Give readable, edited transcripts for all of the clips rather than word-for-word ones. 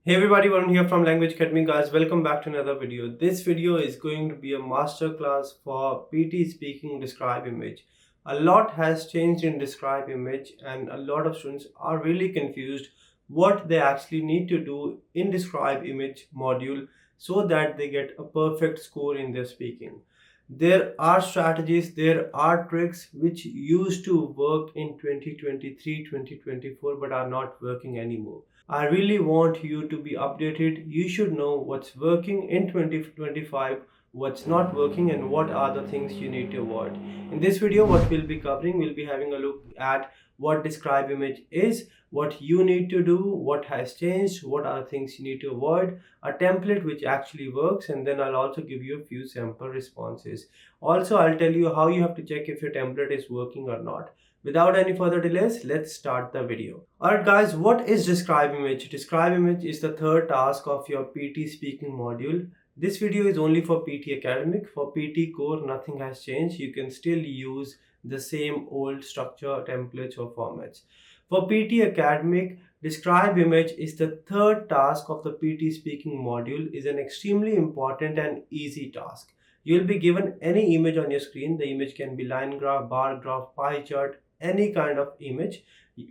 Hey everybody, Varun here from Language Academy. Guys, welcome back to another video. This video is going to be a masterclass for PTE Speaking Describe Image. A lot has changed in Describe Image and a lot of students are really confused what they actually need to do in Describe Image module so that they get a perfect score in their speaking. There are strategies, there are tricks which used to work in 2023, 2024 but are not working anymore. I really want you to be updated. You should know what's working in 2025, what's not working, and what are the things you need to avoid. In this video, what we'll be covering, we'll be having a look at what Describe Image is, what you need to do, what has changed, what are the things you need to avoid, a template which actually works, and then I'll also give you a few sample responses. Also, I'll tell you how you have to check if your template is working or not. Without any further delays, let's start the video. Alright guys, what is Describe Image? Describe Image is the third task of your PT Speaking module. This video is only for PT Academic. For PT Core, nothing has changed. You can still use the same old structure, templates or formats. For PT Academic, Describe Image is the third task of the PT Speaking module. Is an extremely important and easy task. You'll be given any image on your screen. The image can be line graph, bar graph, pie chart, any kind of image.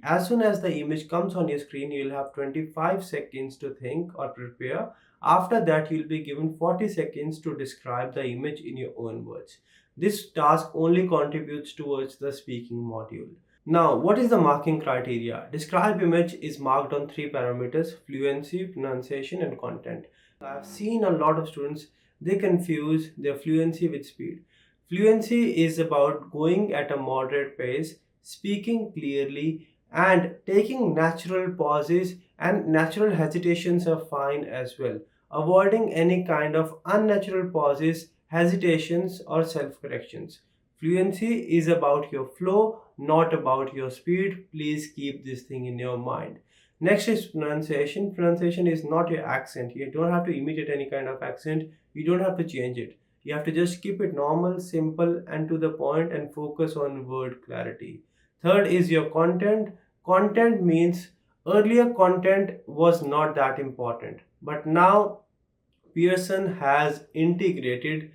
As soon as the image comes on your screen, you'll have 25 seconds to think or prepare. After that, you'll be given 40 seconds to describe the image in your own words. This task only contributes towards the speaking module. Now, what is the marking criteria? Describe Image is marked on three parameters: fluency, pronunciation, and content. I've seen a lot of students, they confuse their fluency with speed. Fluency is about going at a moderate pace, speaking clearly, and taking natural pauses, and natural hesitations are fine as well. Avoiding any kind of unnatural pauses, hesitations, or self corrections. Fluency is about your flow, not about your speed. Please keep this thing in your mind. Next is pronunciation. Pronunciation is not your accent. You don't have to imitate any kind of accent. You don't have to change it. You have to just keep it normal, simple, and to the point, and focus on word clarity. Third is your content. Content means earlier content was not that important, but now Pearson has integrated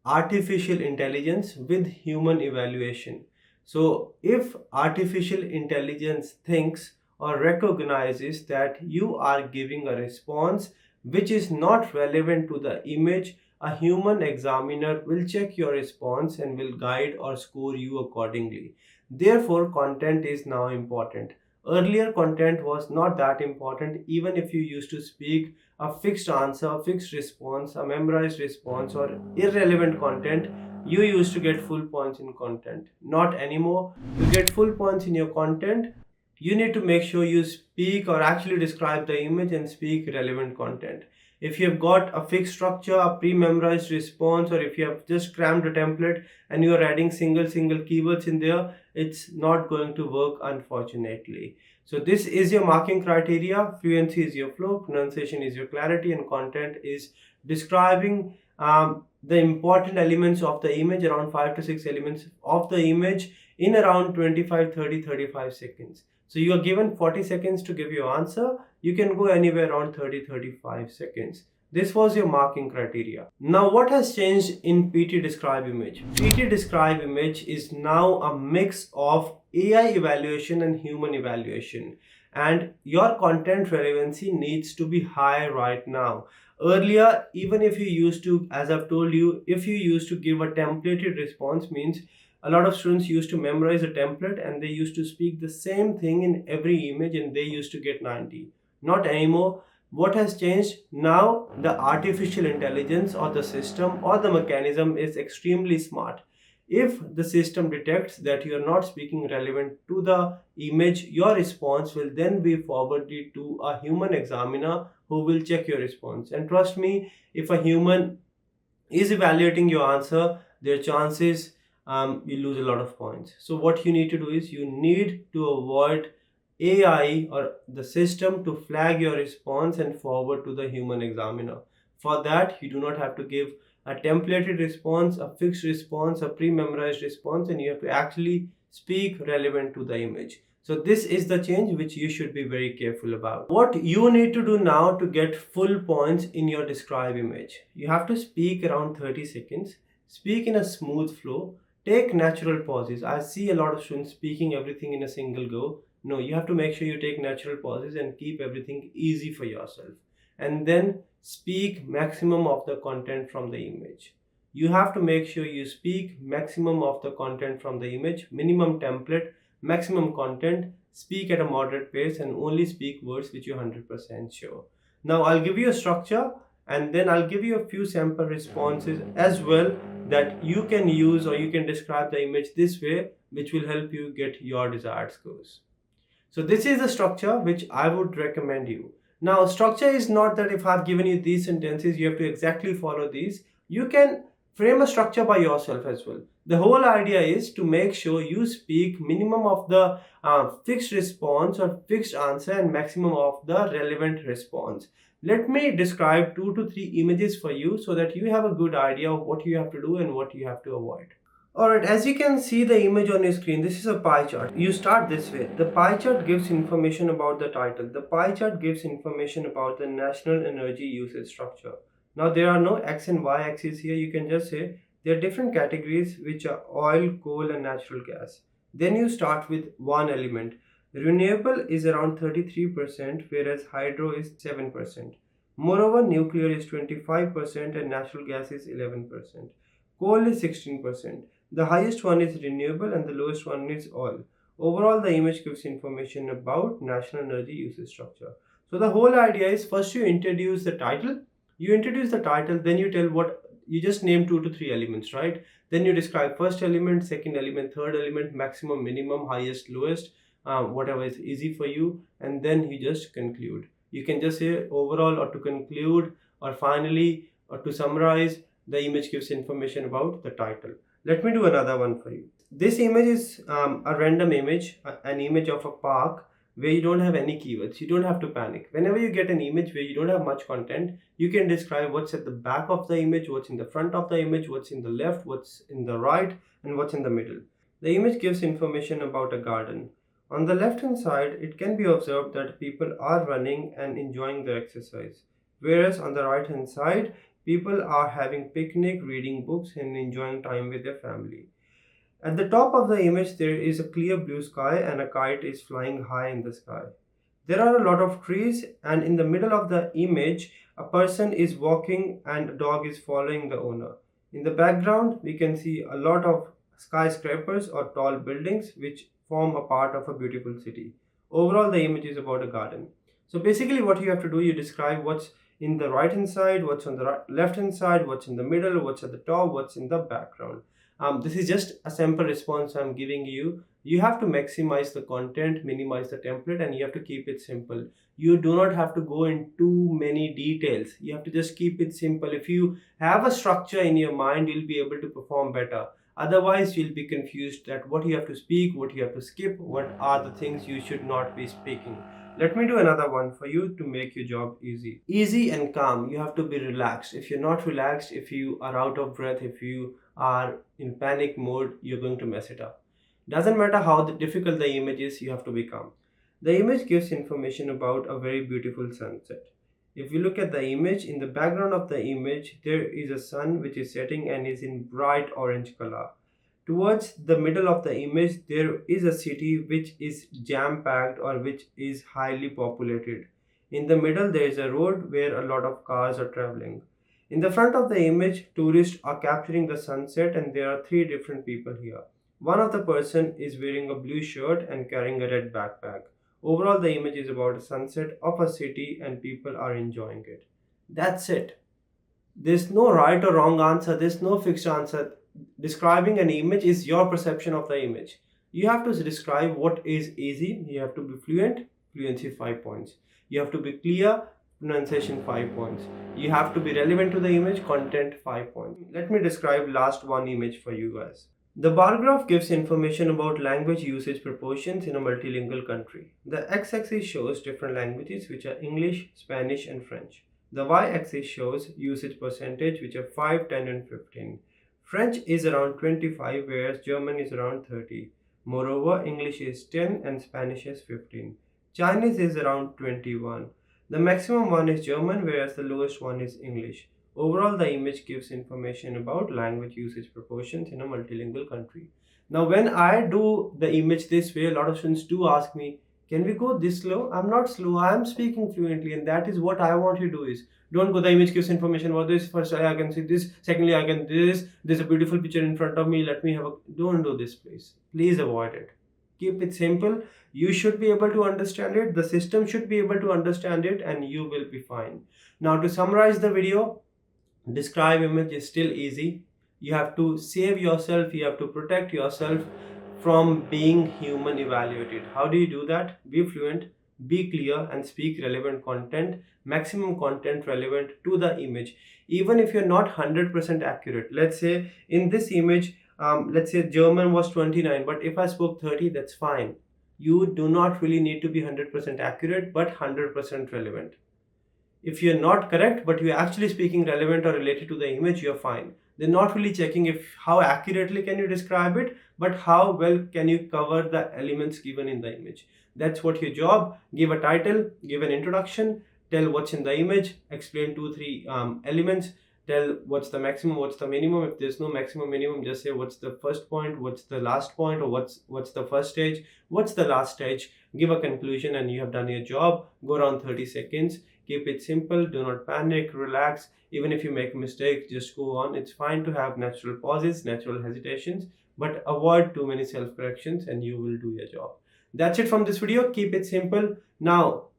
artificial intelligence with human evaluation. So, if artificial intelligence thinks or recognizes that you are giving a response which is not relevant to the image, a human examiner will check your response and will guide or score you accordingly. Therefore, content is now important. Earlier, content was not that important, even if you used to speak a fixed answer, fixed response, a memorized response, or irrelevant content, you used to get full points in content. Not anymore. To get full points in your content, you need to make sure you speak or actually describe the image and speak relevant content. If you have got a fixed structure, a pre-memorized response, or if you have just crammed a template and you are adding single keywords in there, it's not going to work, unfortunately. So this is your marking criteria. Fluency is your flow, pronunciation is your clarity, and content is describing the important elements of the image, around 5 to 6 elements of the image, in around 25, 30, 35 seconds. So you are given 40 seconds to give your answer. You can go anywhere around 30, 35 seconds. This was your marking criteria. Now, what has changed in PT Describe Image? PT Describe Image is now a mix of AI evaluation and human evaluation. And your content relevancy needs to be high right now. Earlier, even if you used to, as I've told you, if you used to give a templated response, means a lot of students used to memorize a template and they used to speak the same thing in every image and they used to get 90. Not anymore. What has changed? Now the artificial intelligence or the system or the mechanism is extremely smart. If the system detects that you are not speaking relevant to the image, your response will then be forwarded to a human examiner who will check your response. And trust me, if a human is evaluating your answer, their chances you lose a lot of points. So what you need to do is you need to avoid AI or the system to flag your response and forward to the human examiner. For that, you do not have to give a templated response, a fixed response, a pre-memorized response, and you have to actually speak relevant to the image. So this is the change which you should be very careful about. What you need to do now to get full points in your describe image, you have to speak around 30 seconds, speak in a smooth flow, take natural pauses. I see a lot of students speaking everything in a single go. No, you have to make sure you take natural pauses and keep everything easy for yourself. And then speak maximum of the content from the image. You have to make sure you speak maximum of the content from the image, minimum template, maximum content, speak at a moderate pace, and only speak words which you're 100% sure. Now I'll give you a structure and then I'll give you a few sample responses as well that you can use, or you can describe the image this way, which will help you get your desired scores. So this is the structure which I would recommend you. Now structure is not that if I've given you these sentences you have to exactly follow these. You can frame a structure by yourself as well. The whole idea is to make sure you speak minimum of the fixed response or fixed answer and maximum of the relevant response. Let me describe 2 to 3 images for you so that you have a good idea of what you have to do and what you have to avoid. Alright, as you can see the image on your screen, this is a pie chart. You start this way. The pie chart gives information about the title. The pie chart gives information about the national energy usage structure. Now there are no x and y axes here. You can just say there are different categories which are oil, coal and natural gas. Then you start with one element. Renewable is around 33%, whereas hydro is 7%. Moreover, nuclear is 25% and natural gas is 11%. Coal is 16%. The highest one is renewable and the lowest one is oil. Overall, the image gives information about national energy usage structure. So the whole idea is first you introduce the title. Then you tell what you just name 2 to 3 elements, right? Then you describe first element, second element, third element, maximum, minimum, highest, lowest, whatever is easy for you, and then you just conclude. You can just say overall or to conclude or finally or to summarize. The image gives information about the title. Let me do another one for you. This image is a random image, an image of a park where you don't have any keywords. You don't have to panic. Whenever you get an image where you don't have much content, you can describe what's at the back of the image, what's in the front of the image, what's in the left, what's in the right, and what's in the middle. The image gives information about a garden. On the left hand side, it can be observed that people are running and enjoying their exercise. Whereas on the right hand side, people are having picnic, reading books and enjoying time with their family. At the top of the image, there is a clear blue sky and a kite is flying high in the sky. There are a lot of trees and in the middle of the image, a person is walking and a dog is following the owner. In the background, we can see a lot of skyscrapers or tall buildings which form a part of a beautiful city. Overall, the image is about a garden. So basically what you have to do, you describe what's in the right hand side, what's on the left hand side, what's in the middle, what's at the top, what's in the background. This is just a sample response I'm giving you. You have to maximize the content, minimize the template, and you have to keep it simple. You do not have to go in too many details. You have to just keep it simple. If you have a structure in your mind, you'll be able to perform better. Otherwise, you'll be confused that what you have to speak, what you have to skip, what are the things you should not be speaking. Let me do another one for you to make your job easy. Easy and calm. You have to be relaxed. If you're not relaxed, if you are out of breath, if you are in panic mode, you're going to mess it up. Doesn't matter how difficult the image is, you have to be calm. The image gives information about a very beautiful sunset. If you look at the image, in the background of the image, there is a sun which is setting and is in bright orange color. Towards the middle of the image, there is a city which is jam-packed or which is highly populated. In the middle, there is a road where a lot of cars are traveling. In the front of the image, tourists are capturing the sunset and there are 3 different people here. One of the person is wearing a blue shirt and carrying a red backpack. Overall, the image is about a sunset of a city and people are enjoying it. That's it. There's no right or wrong answer. There's no fixed answer. Describing an image is your perception of the image. You have to describe what is easy. You have to be fluent, fluency 5 points. You have to be clear, pronunciation 5 points. You have to be relevant to the image, content 5 points. Let me describe last one image for you guys. The bar graph gives information about language usage proportions in a multilingual country. The x-axis shows different languages which are English, Spanish and French. The y-axis shows usage percentage which are 5, 10 and 15. French is around 25 whereas German is around 30. Moreover, English is 10 and Spanish is 15. Chinese is around 21. The maximum one is German, whereas the lowest one is English. Overall, the image gives information about language usage proportions in a multilingual country. Now, when I do the image this way, a lot of students do ask me, can we go this slow? I'm not slow, I'm speaking fluently, and that is what I want you to do is, don't go, the image gives information about this. First, I can see this. Secondly, I can do this. There's a beautiful picture in front of me. Let me have a, don't do this, please. Please avoid it. Keep it simple. You should be able to understand it. The system should be able to understand it, and you will be fine. Now, to summarize the video, describe image is still easy. You have to save yourself, you have to protect yourself from being human evaluated. How do you do that? Be fluent, be clear, and speak relevant content, maximum content relevant to the image. Even if you're not 100% accurate, let's say in this image, let's say German was 29, but if I spoke 30, that's fine. You do not really need to be 100% accurate, but 100% relevant. If you're not correct, but you're actually speaking relevant or related to the image, you're fine. They're not really checking if how accurately can you describe it, but how well can you cover the elements given in the image. That's what your job. Give a title, give an introduction, tell what's in the image, explain 2-3 elements, tell what's the maximum, what's the minimum. If there's no maximum minimum, just say what's the first point, what's the last point, or what's the first stage, what's the last stage. Give a conclusion and you have done your job. Go around 30 seconds. Keep it simple, do not panic, relax. Even if you make a mistake, just go on. It's fine to have natural pauses, natural hesitations, but avoid too many self-corrections and you will do your job. That's it from this video. Keep it simple. Now,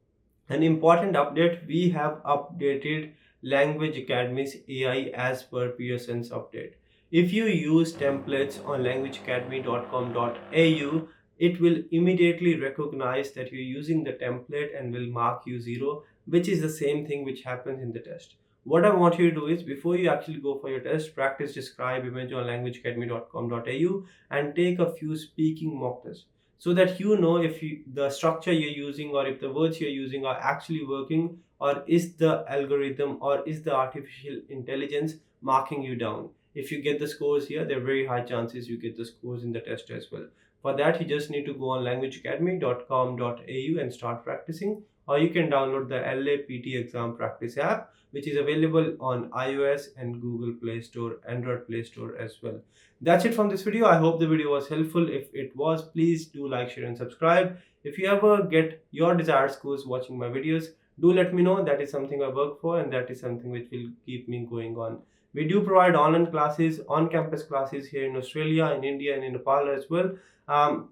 an important update, we have updated Language Academy's AI as per Pearson's update. If you use templates on languageacademy.com.au, it will immediately recognize that you're using the template and will mark you 0, which is the same thing which happens in the test. What I want you to do is, before you actually go for your test, practice describe image on languageacademy.com.au and take a few speaking mock tests, so that you know if the structure you're using or if the words you're using are actually working, or is the algorithm or is the artificial intelligence marking you down. If you get the scores here, there are very high chances you get the scores in the test as well. For that, you just need to go on languageacademy.com.au and start practicing, or you can download the LA PTE Exam Practice app, which is available on iOS and Google Play Store, Android Play Store as well. That's it from this video. I hope the video was helpful. If it was, please do like, share and subscribe. If you ever get your desired scores watching my videos, do let me know. That is something I work for and that is something which will keep me going on. We do provide online classes, on-campus classes here in Australia, in India and in Nepal as well. I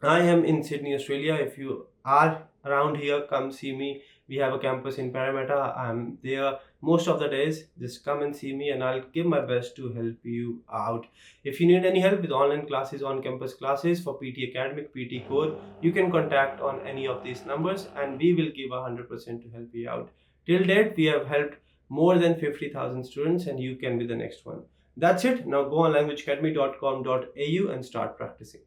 am in Sydney, Australia. If you are around here, come see me. We have a campus in Parramatta. I'm there most of the days. Just come and see me and I'll give my best to help you out. If you need any help with online classes, on-campus classes for PT Academic, PT Core, you can contact on any of these numbers and we will give 100% to help you out. Till date, we have helped more than 50,000 students and you can be the next one. That's it. Now go on languageacademy.com.au and start practicing.